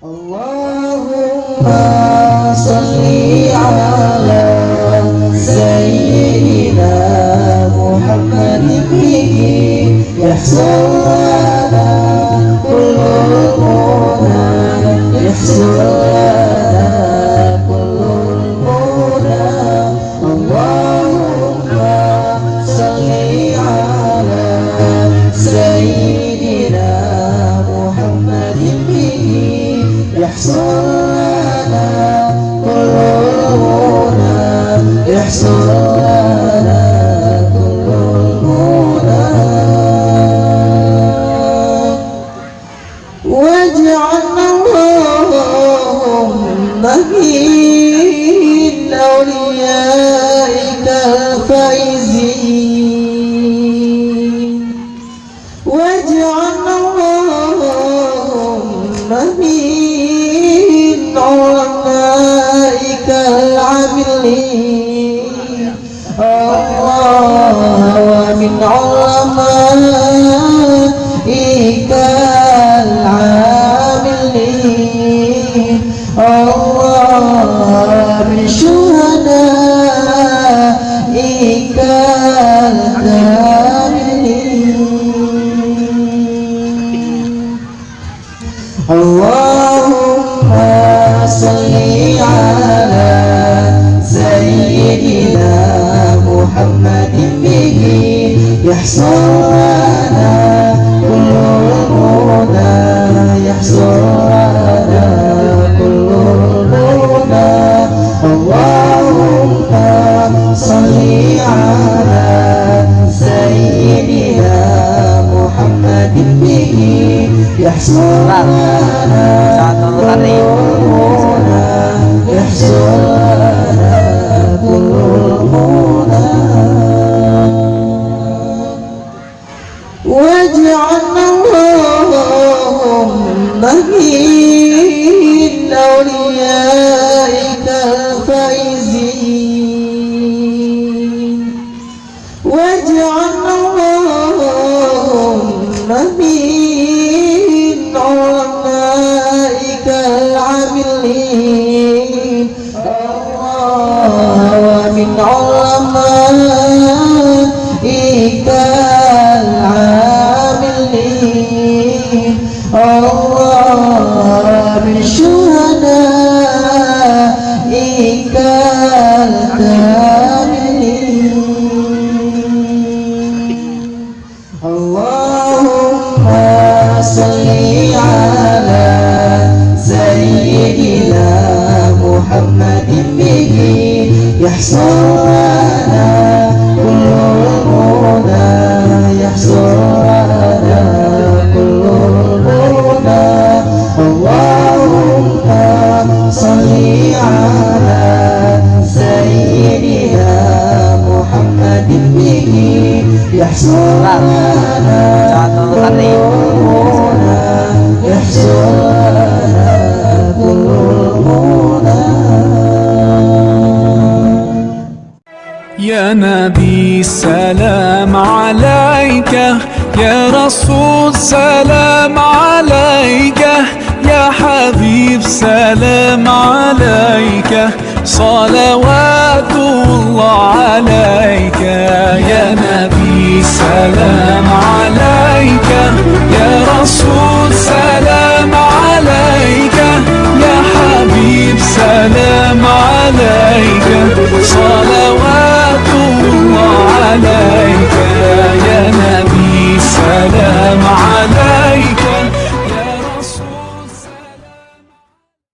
Allahumma salli ala sayyidina Muhammadin bihi yahsul lana kullul muna yahsul lana kullul muna. Allahumma salli ala sayyidina Muhammadin bihi يحصل لنا كل المنى يحصل لنا كل المنى واجعلنا اللهم من أوليائك الفائزين واجعلنا اللهم من علمائك العاملين ومن علمائك العاملين من شهدائك الكاملين. اللهم صل على سيدنا محمد به يحصل لنا كل المنى يحصل لنا كل المنى. اللهم صل على سيدنا محمد به يحصل لنا كل المنى يحصل لنا كل المنى واجعلنا اللهم من أوليائك الفائزين واجعلنا اللهم من علمائك العاملين ومن علمائك العاملين من شهدائك الكاملين. اللهم صل على سيدنا محمد به يحصل لنا كل المنى يحصل لنا كل المنى. اللهم صل على سيدنا محمد به يحصل لنا كل المنى يحصل لنا كل المنى. يا نبي سلام عليك يا رسول سلام عليك يا حبيب سلام عليك صلوات الله عليك. يا نبي سلام عليك